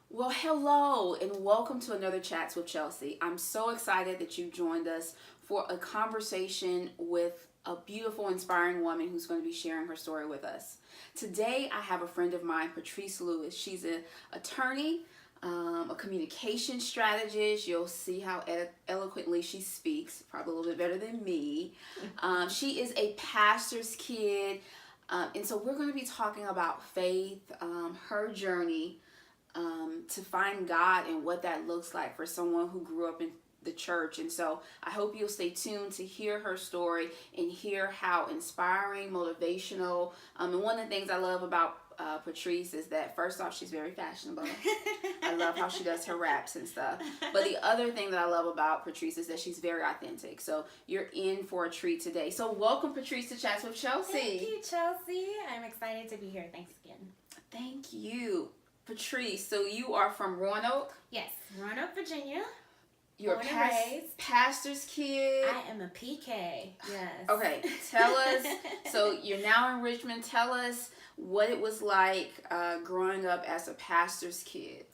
Well, hello and welcome to another Chats with Chelsea. I'm so excited that you joined us for a conversation with a beautiful, inspiring woman who's going to be sharing her story with us. Today, I have a friend of mine, Patrice Lewis. She's an attorney, a communication strategist. You'll see how eloquently she speaks, probably a little bit better than me. She is a pastor's kid. And so we're going to be talking about faith, her journey to find God and what that looks like for someone who grew up in the church. And so I hope you'll stay tuned to hear her story and hear how inspiring, motivational. And one of the things I love about Patrice is that first off, she's very fashionable. I love how she does her raps and stuff. But the other thing that I love about Patrice is that she's very authentic. So you're in for a treat today. So welcome, Patrice, to Chats with Chelsea. Thank you, Chelsea. I'm excited to be here. Thanks again. Thank you. Patrice, so you are from Roanoke? Yes, Roanoke, Virginia. You're a pastor's kid. I am a PK. Yes. Okay, tell us. So you're now in Richmond. Tell us what it was like growing up as a pastor's kid.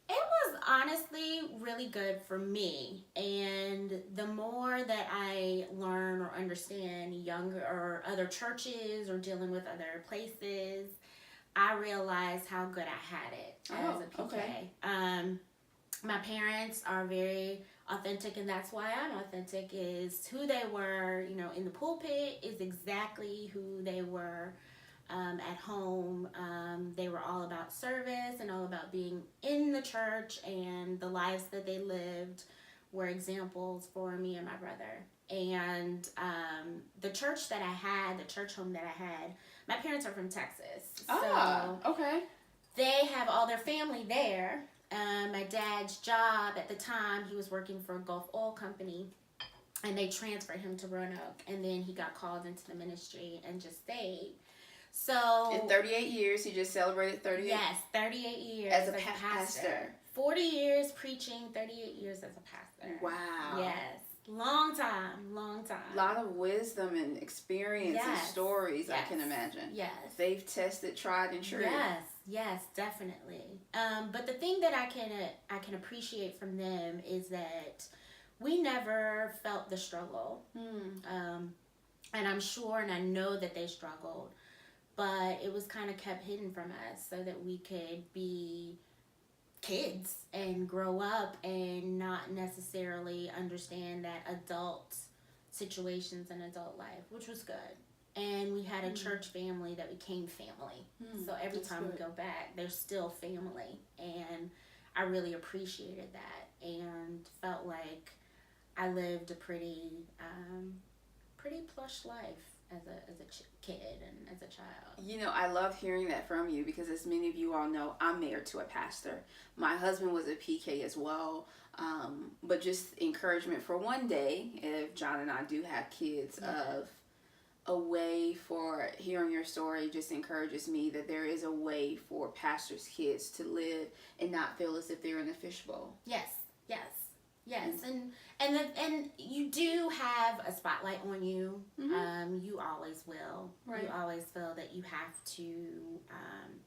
It was honestly really good for me. And the more that I learn or understand younger or other churches or dealing with other places, I realized how good I had it as a PK. Okay. My parents are very authentic, and that's why I'm authentic, is who they were, in the pulpit is exactly who they were at home. They were all about service and all about being in the church, and the lives that they lived were examples for me and my brother. And the church that I had, the church home that I had, my parents are from Texas. Okay. They have all their family there. My dad's job at the time, he was working for a Gulf Oil Company, and they transferred him to Roanoke, and then he got called into the ministry and just stayed. So in 38 years, he just celebrated 38. Yes, 38 years as a pastor. 40 years preaching, 38 years as a pastor. Wow. Yes. Long time. A lot of wisdom and experience and stories, I can imagine. Yes. They've tested, tried, and true. Yes, definitely. But the thing that I can appreciate from them is that we never felt the struggle. And I'm sure and I know that they struggled, but it was kind of kept hidden from us so that we could be kids and grow up and not necessarily understand that adult situations and adult life, which was good. And we had a church family that became family. So every time we go back, they're still family. And I really appreciated that and felt like I lived a pretty plush life as a kid and as a child. I love hearing that from you because, as many of you all know, I'm married to a pastor. My husband was a PK as well. But just encouragement for one day, if John and I do have kids, of a way for hearing your story just encourages me that there is a way for pastors' kids to live and not feel as if they're in a fishbowl. Yes. And you do have a spotlight on you. You always will. Right. You always feel that you have to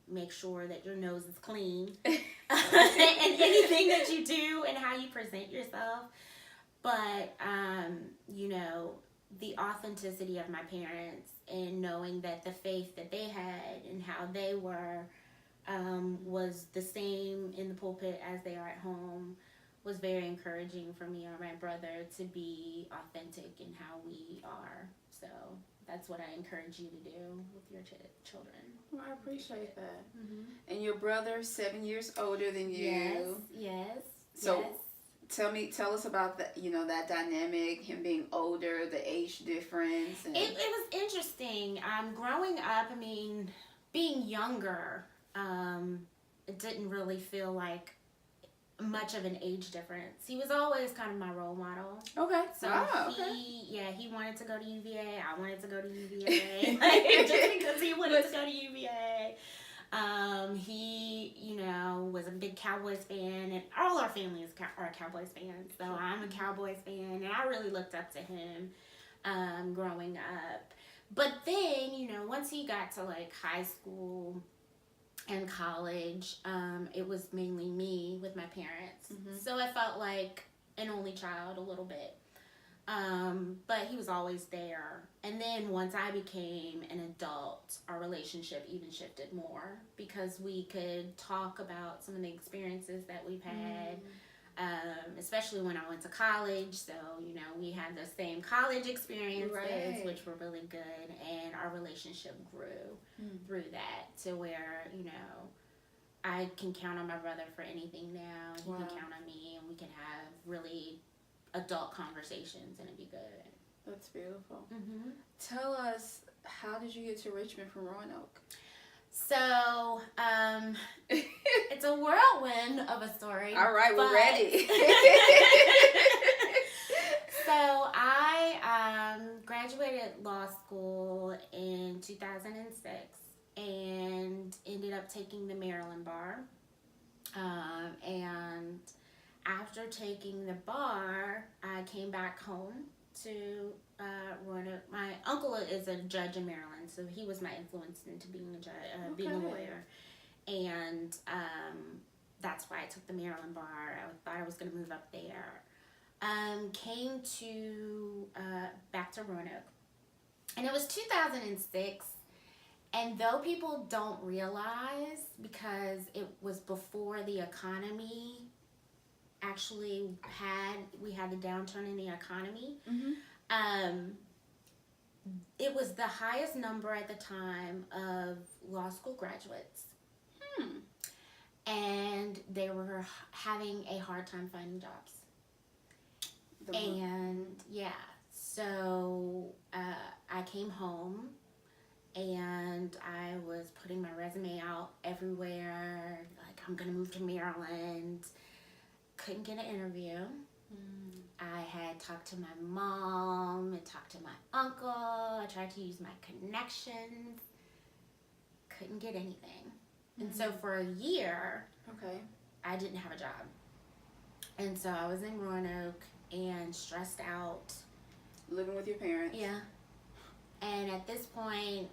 make sure that your nose is clean and anything that you do and how you present yourself. But the authenticity of my parents and knowing that the faith that they had and how they were was the same in the pulpit as they are at home was very encouraging for me and my brother to be authentic in how we are. So that's what I encourage you to do with your children. Well, I appreciate that. And your brother, 7 years older than you. Yes. So tell us about that. That dynamic, him being older, the age difference. And it was interesting. Growing up, being younger, it didn't really feel like much of an age difference. He was always kind of my role model. Okay. So he wanted to go to UVA. I wanted to go to UVA. Just because he wanted to go to UVA. He, was a big Cowboys fan, and all our family are Cowboys fans. So I'm a Cowboys fan, and I really looked up to him growing up. But then, once he got to like high school, in college, it was mainly me with my parents. So I felt like an only child a little bit. But he was always there. And then once I became an adult, our relationship even shifted more because we could talk about some of the experiences that we've had, especially when I went to college. So, you know, we had the same college experiences, which were really good. And our relationship grew through that to where, you know, I can count on my brother for anything now. He can count on me, and we can have really adult conversations, and it'd be good. That's beautiful. Tell us, how did you get to Richmond from Roanoke? So, it's a whirlwind of a story. All right, we're ready. So I graduated law school in 2006 and ended up taking the Maryland bar. And after taking the bar, I came back home to Roanoke. My uncle is a judge in Maryland, so he was my influence into being a judge, being a lawyer. And that's why I took the Maryland bar. I thought I was going to move up there. Came to back to Roanoke, and it was 2006. And though people don't realize, because it was before the economy actually we had a downturn in the economy. It was the highest number at the time of law school graduates. And they were having a hard time finding jobs. So I came home and I was putting my resume out everywhere. Like, I'm going to move to Maryland. Couldn't get an interview. I had talked to my mom and talked to my uncle. I tried to use my connections. Couldn't get anything. And so for a year, I didn't have a job. And so I was in Roanoke and stressed out. Living with your parents. Yeah. And at this point,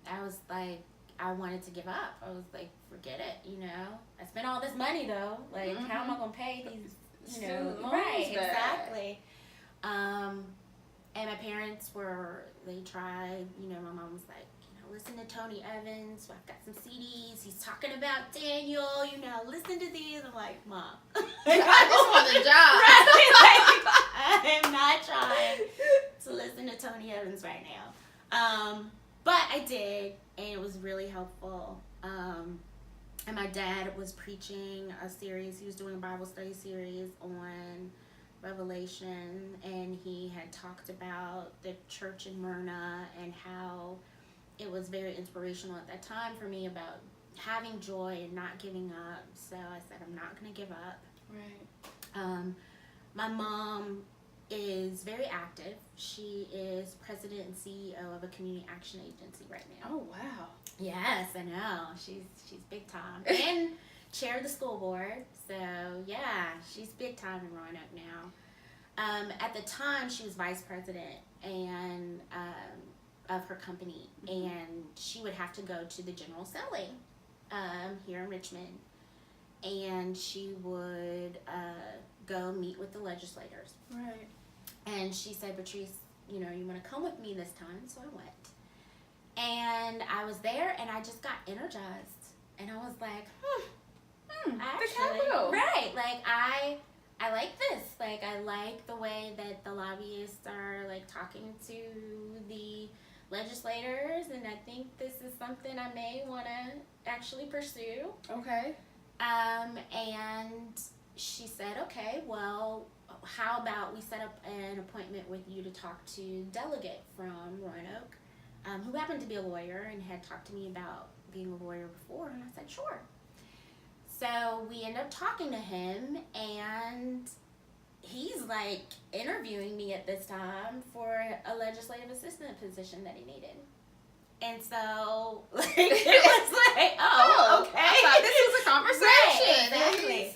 I was like, I wanted to give up. I was like, forget it, you know. I spent all this money, though. Like, how am I going to pay these, you know. Right, exactly. And my parents they tried, you know, my mom was like, you know, listen to Tony Evans. I've got some CDs. He's talking about Daniel, you know, listen to these. I'm like, Mom. I just want a job. Right? Like, I'm not trying to listen to Tony Evans right now. But I did, and it was really helpful. And my dad was preaching a series. He was doing a Bible study series on Revelation, and he had talked about the church in Myrna and how it was very inspirational at that time for me about having joy and not giving up. So I said, I'm not going to give up. Right. My mom is very active. She is president and CEO of a community action agency right now. Oh, wow. Yes, I know. She's big time. And chair of the school board. So, yeah, she's big time in Roanoke now. At the time, she was vice president and of her company. And she would have to go to the General Assembly here in Richmond. And she would go meet with the legislators. Right. And she said, Patrice, you know, you want to come with me this time? So I went. And I was there, and I just got energized. And I was like, actually, the Capitol. Right. Like, I like this. Like, I like the way that the lobbyists are, like, talking to the legislators. And I think this is something I may want to actually pursue. Okay. And she said, okay, well, how about we set up an appointment with you to talk to a delegate from Roanoke, who happened to be a lawyer and had talked to me about being a lawyer before. And I said, sure. So we ended up talking to him, and he's like interviewing me at this time for a legislative assistant position that he needed. And so, like, it was like, oh, okay. I thought this was a conversation. Right, exactly.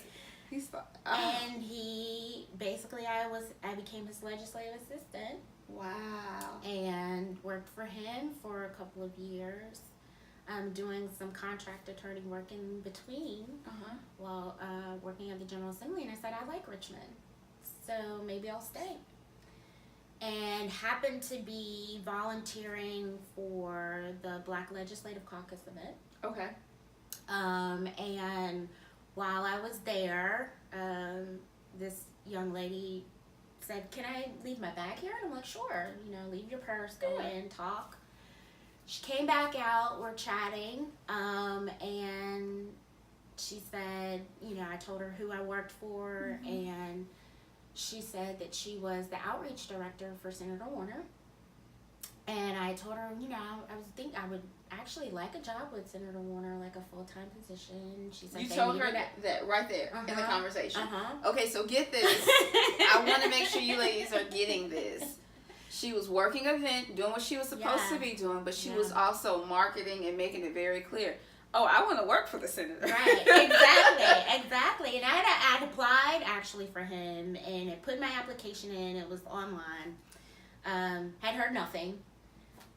And he basically, I became his legislative assistant. Wow. And worked for him for a couple of years. doing some contract attorney work in between while working at the General Assembly. And I said, I like Richmond, so maybe I'll stay. And happened to be volunteering for the Black Legislative Caucus event. Okay. And while I was there, this young lady said, can I leave my bag here? And I'm like, sure. Leave your purse, go in, talk. She came back out, we're chatting, and she said, I told her who I worked for, and she said that she was the outreach director for Senator Warner. And I told her, I would actually like a job with Senator Warner, like a full-time position. She said, you told her that right there in the conversation. Okay, so get this. I want to make sure you ladies are getting this. She was working an event, doing what she was supposed to be doing, but she was also marketing and making it very clear. Oh, I want to work for the senator. Right, exactly. And I'd applied actually for him, and I put my application in. It was online. Had heard nothing.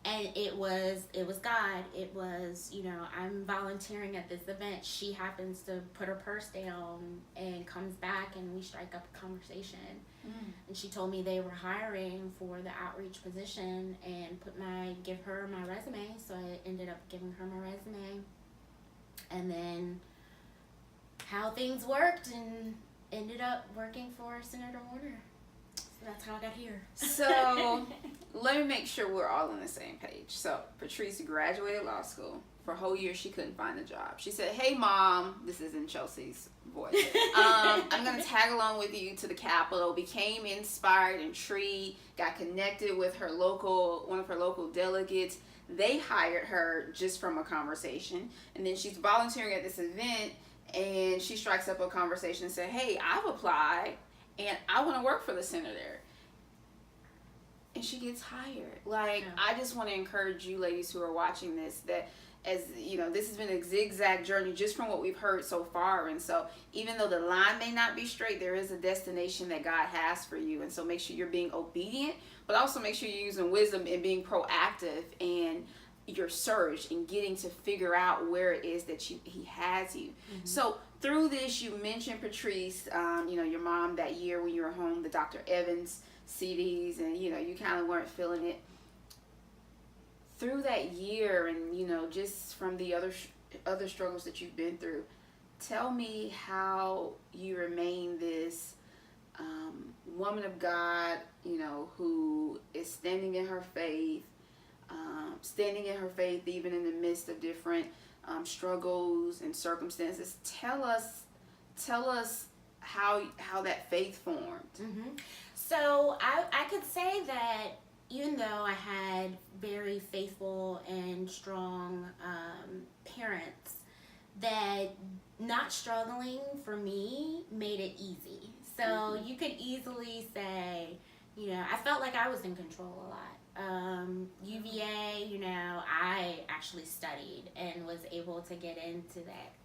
And it was God. It was, I'm volunteering at this event. She happens to put her purse down and comes back, and we strike up a conversation. And she told me they were hiring for the outreach position, and give her my resume. So I ended up giving her my resume. And then how things worked, and ended up working for Senator Warner. That's how I got here. So let me make sure we're all on the same page. So Patrice graduated law school. For a whole year, she couldn't find a job. She said, hey, Mom, this is in Chelsi's voice. I'm going to tag along with you to the Capitol. Became inspired, intrigued, got connected with one of her local delegates. They hired her just from a conversation. And then she's volunteering at this event, and she strikes up a conversation and said, hey, I've applied. And I want to work for the senator. And she gets hired. I just want to encourage you ladies who are watching this that, as this has been a zigzag journey just from what we've heard so far. And so even though the line may not be straight, there is a destination that God has for you. And so make sure you're being obedient, but also make sure you're using wisdom and being proactive in your search and getting to figure out where it is that he has you. So through this, you mentioned, Patrice, your mom that year when you were home, the Dr. Evans CDs, and you kind of weren't feeling it. Through that year, and just from the other struggles that you've been through, tell me how you remain this woman of God, who is standing in her faith even in the midst of different struggles and circumstances. Tell us how that faith formed. So I could say that even though I had very faithful and strong parents, that not struggling for me made it easy. So you could easily say, I felt like I was in control a lot. UVA, I actually studied and was able to get into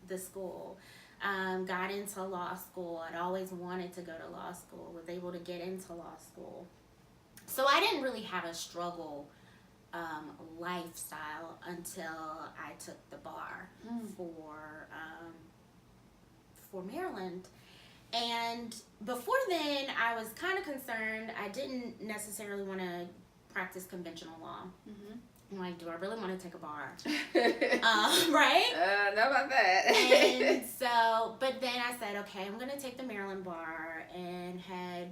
the school. Got into law school. I'd always wanted to go to law school. Was able to get into law school. So I didn't really have a struggle lifestyle until I took the bar for Maryland. And before then, I was kind of concerned. I didn't necessarily want to practice conventional law. I'm like, do I really want to take a bar? Right? Know about that. And so, but then I said, okay, I'm going to take the Maryland bar, and had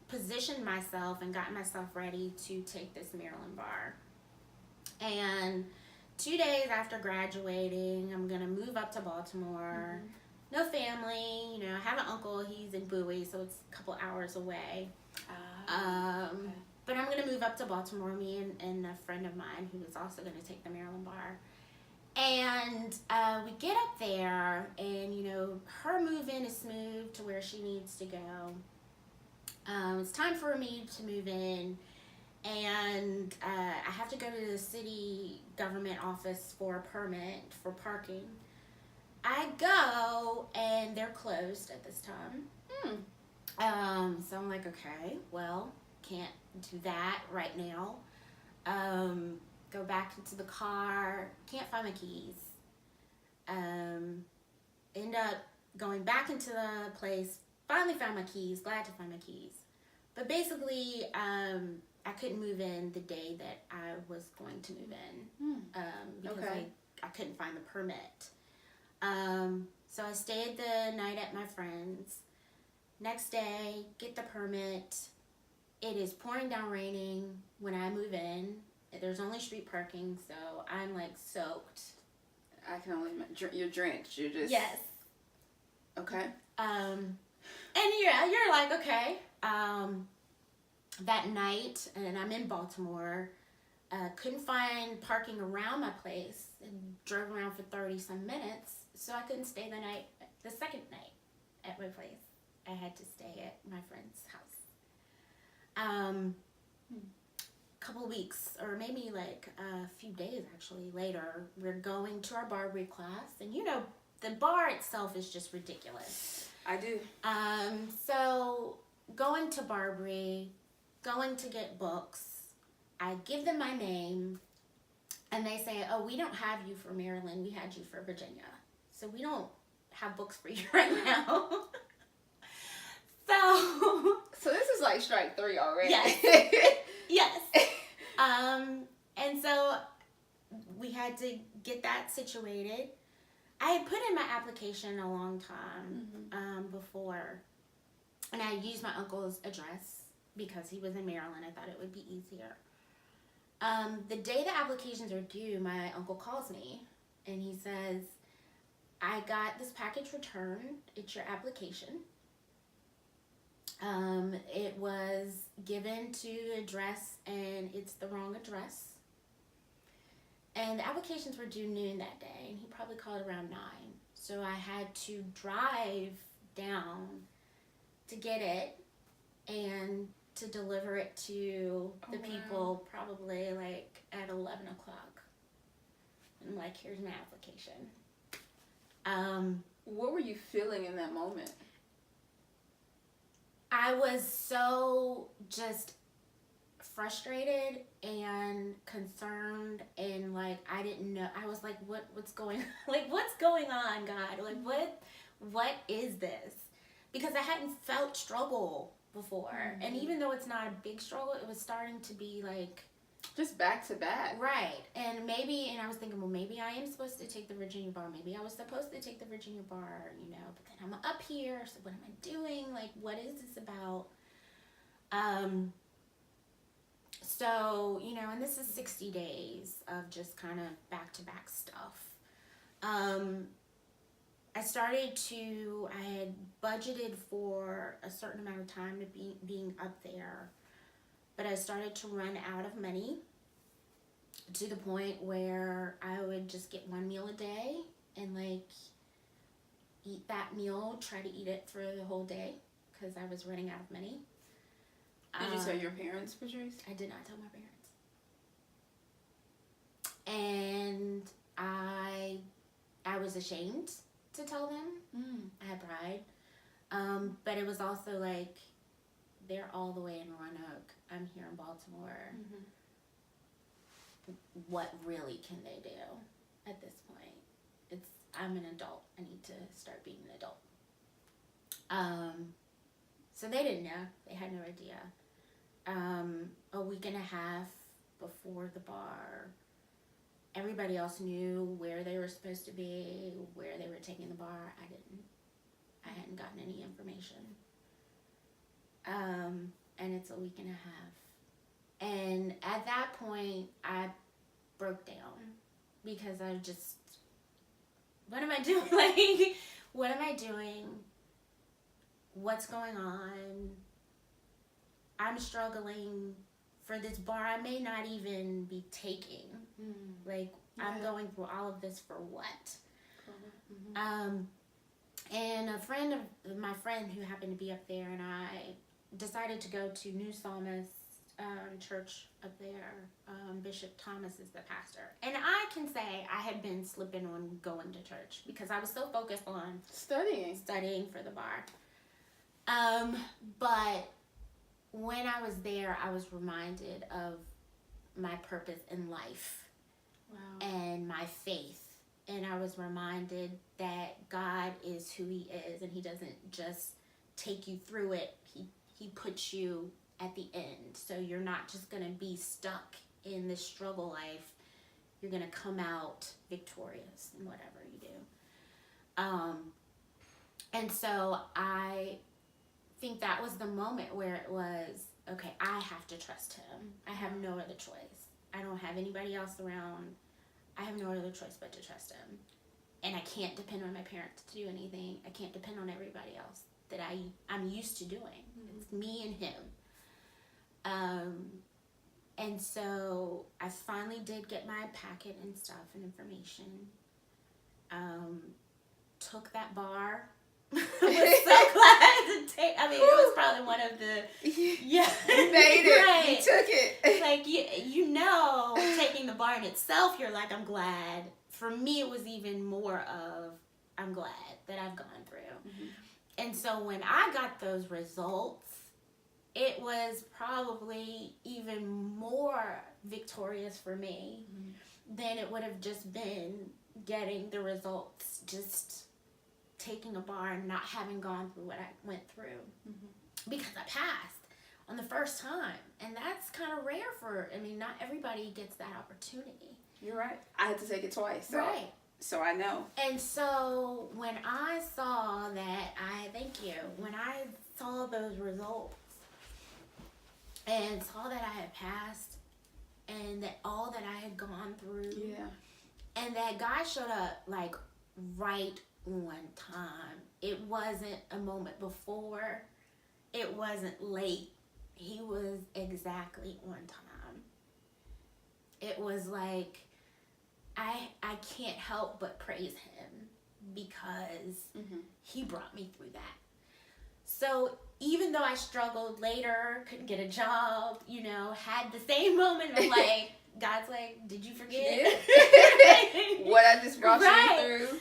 positioned myself and gotten myself ready to take this Maryland bar. And 2 days after graduating, I'm going to move up to Baltimore. No family, I have an uncle, he's in Bowie, so it's a couple hours away. But I'm going to move up to Baltimore, me and a friend of mine who is also going to take the Maryland bar. And we get up there, and, her move-in is smooth to where she needs to go. It's time for me to move in, and I have to go to the city government office for a permit for parking. I go, and they're closed at this time. So I'm like, okay, well, can't do that right now. Go back into the car. Can't find my keys. End up going back into the place. Finally found my keys. Glad to find my keys. But basically, I couldn't move in the day that I was going to move in. Because I couldn't find the permit. So I stayed the night at my friend's. Next day, get the permit. It is pouring down raining when I move in. There's only street parking, so I'm like soaked. I can only you're drenched. You're just yes. Okay. And yeah, you're like okay. That night, and I'm in Baltimore. Couldn't find parking around my place, and drove around for 30-some minutes, so I couldn't stay the second night at my place. I had to stay at my friend's house. Couple weeks, or maybe like a few days actually later, we're going to our Barbary class, and you know, the bar itself is just ridiculous. I do. So going to Barbary, going to get books, I give them my name, and they say, oh, we don't have you for Maryland, we had you for Virginia. So we don't have books for you right now. So this is like strike 3 already. Yes. Yes. And so we had to get that situated. I had put in my application a long time before, and I used my uncle's address because he was in Maryland. I thought it would be easier. The day the applications are due, my uncle calls me, and he says, I got this package returned. It's your application. It was given to the address, and it's the wrong address. And the applications were due noon that day, and he probably called around 9. So I had to drive down to get it and to deliver it to the people probably like at 11 o'clock. And like, here's my application. What were you feeling in that moment? I was so just frustrated and concerned, and like I didn't know. I was like, what's going what's going on, God? Like what is this? Because I hadn't felt struggle before. And even though it's not a big struggle, it was starting to be like just back to back. Right. And I was thinking, well, maybe I am supposed to take the Virginia bar. Maybe I was supposed to take the Virginia bar, but then I'm up here. So what am I doing? Like, what is this about? So, and this is 60 days of just kind of back to back stuff. I had budgeted for a certain amount of time to being up there, but I started to run out of money to the point where I would just get one meal a day and like eat that meal, try to eat it for the whole day because I was running out of money. Did you tell your parents, Patrice? I did not tell my parents. And I was ashamed to tell them. I had pride. But it was also like, they're all the way in Roanoke. I'm here in Baltimore. What really can they do at this point? I'm an adult. I need to start being an adult. So they didn't know. They had no idea. A week and a half before the bar, everybody else knew where they were supposed to be, where they were taking the bar. I didn't. I hadn't gotten any information. And it's a week and a half. And at that point, I broke down because I just, what am I doing? Like, what am I doing? What's going on? I'm struggling for this bar I may not even be taking. Like, I'm going through all of this for what? And my friend who happened to be up there, and I decided to go to New Psalmist church up there. Bishop Thomas is the pastor. And I can say I had been slipping on going to church because I was so focused on studying for the bar. But when I was there, I was reminded of my purpose in life. and my faith. And I was reminded that God is who he is, and he doesn't just take you through it. He puts you at the end. So you're not just going to be stuck in this struggle life. You're going to come out victorious in whatever you do. And so I think that was the moment where it was, okay, I have to trust him. I have no other choice. I don't have anybody else around. I have no other choice but to trust him. And I can't depend on my parents to do anything. I can't depend on everybody else that I'm used to doing. Mm-hmm. It's me and him. And so I finally did get my packet and stuff and information. Took that bar. I was so glad to take. I mean, it was probably one of the. Yeah, you made it. Right. You took it. Like taking the bar in itself, you're like, I'm glad. For me, it was even more of, I'm glad that I've gone through. Mm-hmm. And so when I got those results, it was probably even more victorious for me than it would have just been getting the results, just taking a bar and not having gone through what I went through. Because I passed on the first time. And that's kind of rare not everybody gets that opportunity. You're right. I had to take it twice. So. Right. So I know. And so when I saw that, when I saw those results and saw that I had passed and that all that I had gone through, and that God showed up like right on time. It wasn't a moment before. It wasn't late. He was exactly on time. It was like, I can't help but praise him because he brought me through that. So even though I struggled later, couldn't get a job, had the same moment of like, God's like, did you forget? What I just brought you through?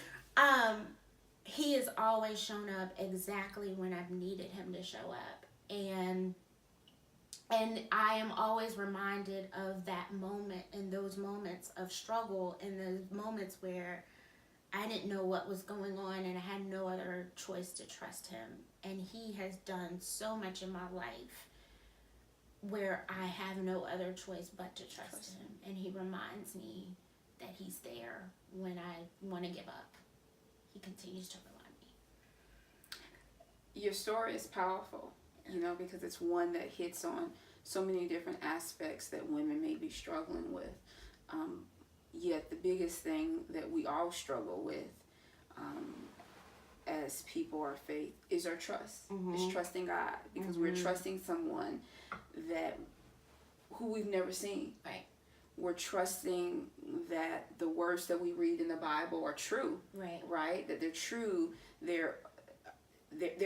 He has always shown up exactly when I've needed him to show up. And I am always reminded of that moment and those moments of struggle and those moments where I didn't know what was going on and I had no other choice to trust him. And he has done so much in my life where I have no other choice but to trust him. And he reminds me that he's there when I want to give up. He continues to remind me. Your story is powerful, because it's one that hits on so many different aspects that women may be struggling with. Yet the biggest thing that we all struggle with as people of faith is our trust. Is trusting God, because we're trusting someone who we've never seen. Right. We're trusting that the words that we read in the Bible are true. Right? That they're true. They're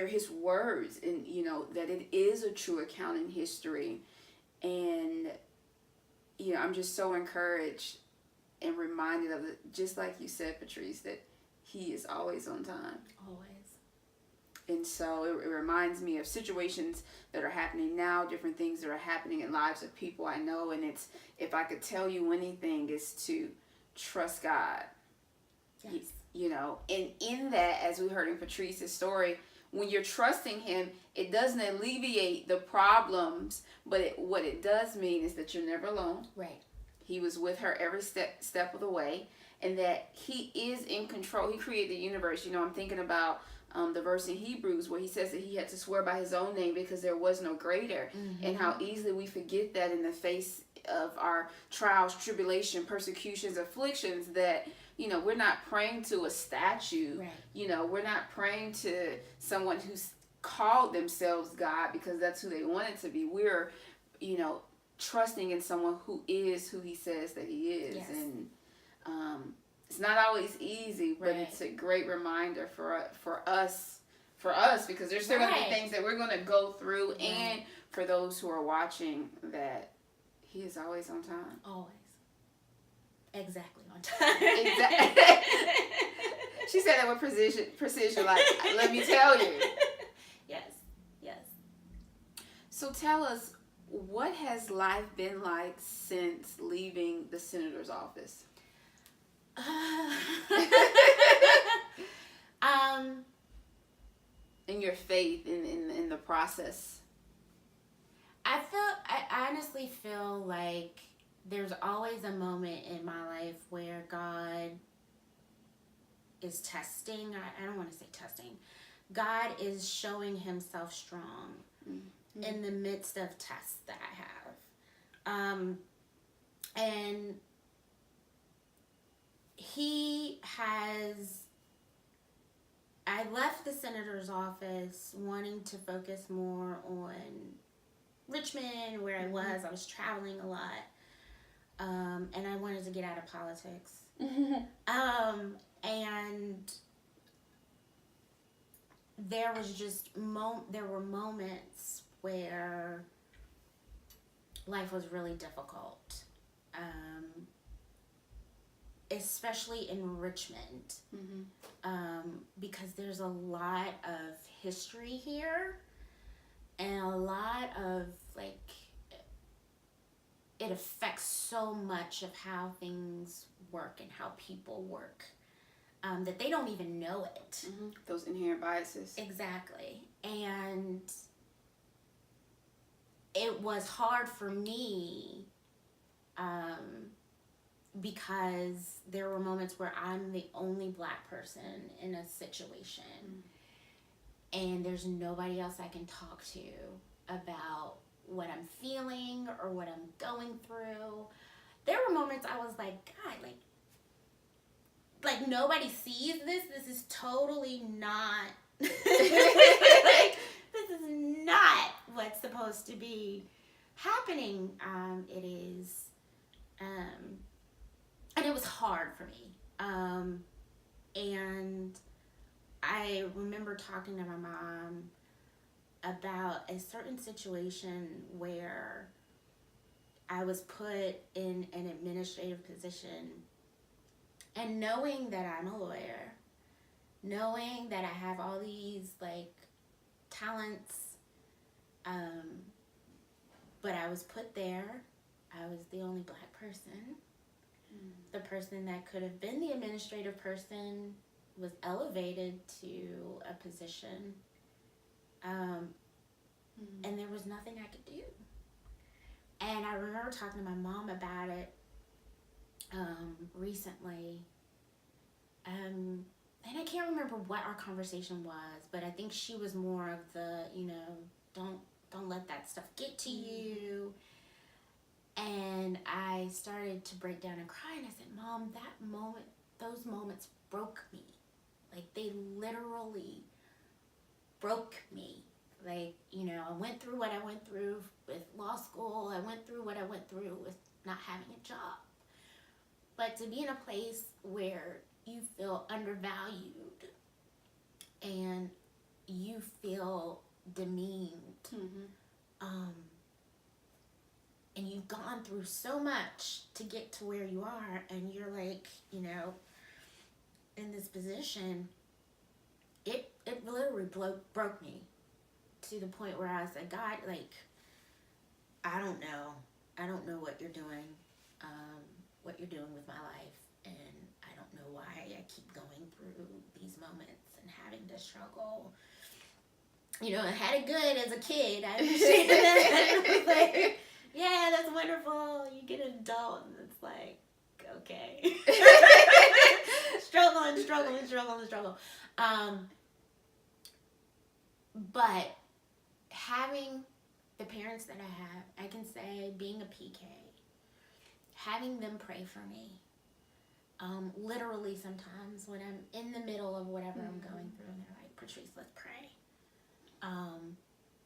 his words, and that it is a true account in history. And I'm just so encouraged and reminded of it, just like you said, Patrice, that he is always on time. Always. And so it reminds me of situations that are happening now, different things that are happening in lives of people I know. And it's, if I could tell you anything, is to trust God. Yes. And in that, as we heard in Patrice's story, when you're trusting him, it doesn't alleviate the problems, but what it does mean is that you're never alone. Right. He was with her every step of the way, and that he is in control. He created the universe. I'm thinking about the verse in Hebrews where he says that he had to swear by his own name because there was no greater, and how easily we forget that in the face of our trials, tribulation, persecutions, afflictions, that we're not praying to a statue. Right. We're not praying to someone who's called themselves God because that's who they want it to be. We're, trusting in someone who is who he says that he is. Yes. And it's not always easy, but it's a great reminder for us, because there's still going to be things that we're going to go through, and for those who are watching, that he is always on time. Always. Exactly on time. Exactly. She said that with precision. Like, let me tell you. Yes. So tell us, what has life been like since leaving the senator's office? In your faith in the process? I honestly feel like there's always a moment in my life where God is testing. I don't want to say testing. God is showing himself strong in the midst of tests that I have. And I left the senator's office wanting to focus more on Richmond, where I was traveling a lot. And I wanted to get out of politics. And there were moments where life was really difficult, especially in Richmond, because there's a lot of history here and a lot of it affects so much of how things work and how people work, that they don't even know it. Those inherent biases. Exactly. And it was hard for me, because there were moments where I'm the only Black person in a situation, and there's nobody else I can talk to about what I'm feeling or what I'm going through. There were moments I was like, God, like nobody sees this. This is totally not this is not what's supposed to be happening. It is, and it was hard for me. And I remember talking to my mom about a certain situation where I was put in an administrative position, and knowing that I'm a lawyer, knowing that I have all these talents, but I was put there. I was the only Black person. The person that could have been the administrative person was elevated to a position, and there was nothing I could do. And I remember talking to my mom about it recently, and I can't remember what our conversation was, but I think she was more of the, don't let that stuff get to you. And I started to break down and cry, and I said, Mom, those moments broke me. They literally broke me. I went through what I went through with law school. I went through what I went through with not having a job. But to be in a place where you feel undervalued and you feel demeaned, and you've gone through so much to get to where you are, and you're in this position, it literally broke me to the point where I said, God, I don't know what you're doing with my life, and I don't know why I keep going through these moments and having to struggle. I had it good as a kid. I understand that. Yeah, that's wonderful. You get an adult, and it's okay. struggle. But having the parents that I have, I can say, being a PK, having them pray for me, literally sometimes when I'm in the middle of whatever I'm going through, and they're like, Patrice, let's pray.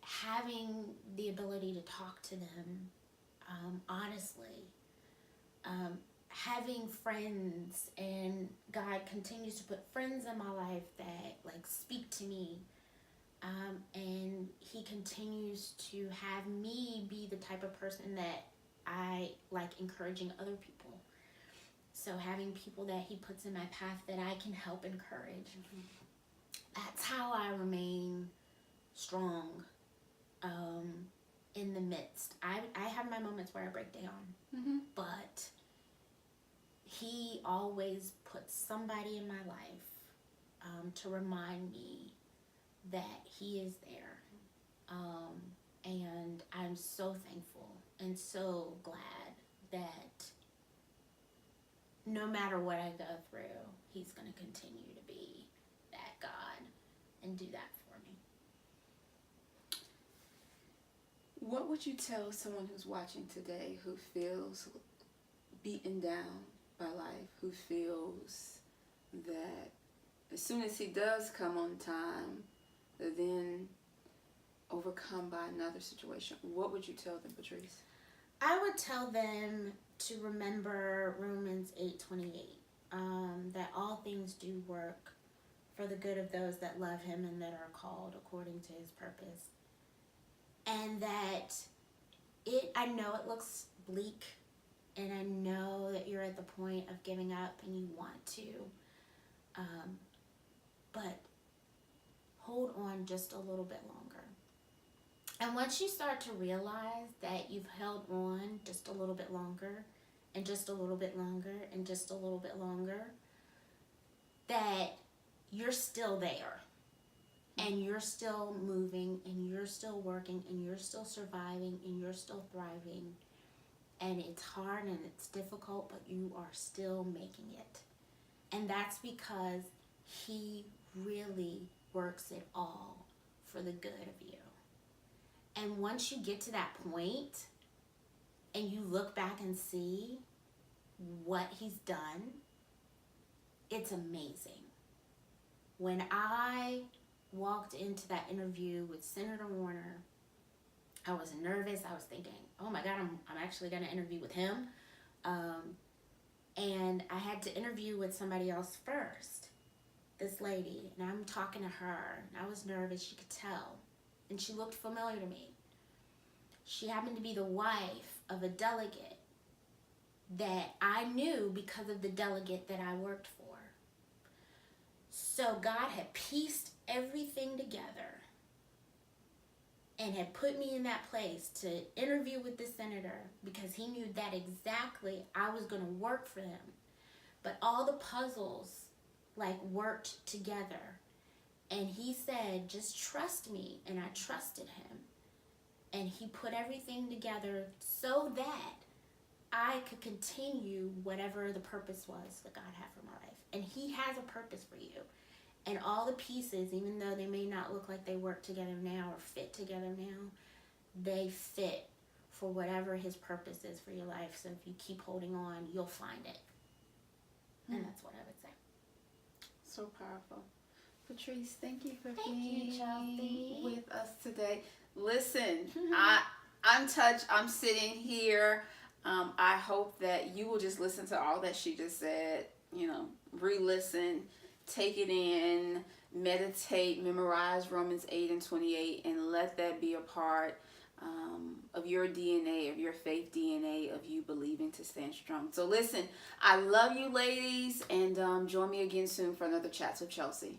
Having the ability to talk to them, honestly, having friends, and God continues to put friends in my life that speak to me, and he continues to have me be the type of person that I like encouraging other people. So having people that he puts in my path that I can help encourage, that's how I remain strong in the midst. I have my moments where I break down, but he always puts somebody in my life to remind me that he is there. And I'm so thankful and so glad that no matter what I go through, he's going to continue to be that God and do that for me. What would you tell someone who's watching today who feels beaten down by life, who feels that as soon as he does come on time, they're then overcome by another situation? What would you tell them, Patrice? I would tell them to remember Romans 8:28, that all things do work for the good of those that love him and that are called according to his purpose. And that I know it looks bleak, and I know that you're at the point of giving up and you want to, but hold on just a little bit longer. And once you start to realize that you've held on just a little bit longer, and just a little bit longer, and just a little bit longer, that you're still there, and you're still moving, and you're still working, and you're still surviving, and you're still thriving, and it's hard and it's difficult, but you are still making it. And that's because he really works it all for the good of you. And once you get to that point and you look back and see what he's done, it's amazing. When I walked into that interview with Senator Warner, I was nervous. I was thinking, oh my God, I'm actually going to interview with him. And I had to interview with somebody else first, this lady. And I'm talking to her, and I was nervous. You could tell. And she looked familiar to me. She happened to be the wife of a delegate that I knew because of the delegate that I worked for. So God had pieced everything together and had put me in that place to interview with the senator because he knew that exactly I was going to work for him. But all the puzzles worked together. And he said, just trust me. And I trusted him. And he put everything together so that I could continue whatever the purpose was that God had for my life. And he has a purpose for you. And all the pieces, even though they may not look like they work together now or fit together now, they fit for whatever his purpose is for your life. So if you keep holding on, you'll find it. And that's what I would say. So powerful. Patrice, thank you for being Chelsi, with us today. Listen, I'm touched. I'm sitting here. I hope that you will just listen to all that she just said. Re-listen, take it in, meditate, memorize Romans 8:28, and let that be a part of your DNA, of your faith DNA, of you believing to stand strong. So listen, I love you ladies, and join me again soon for another Chats with Chelsi.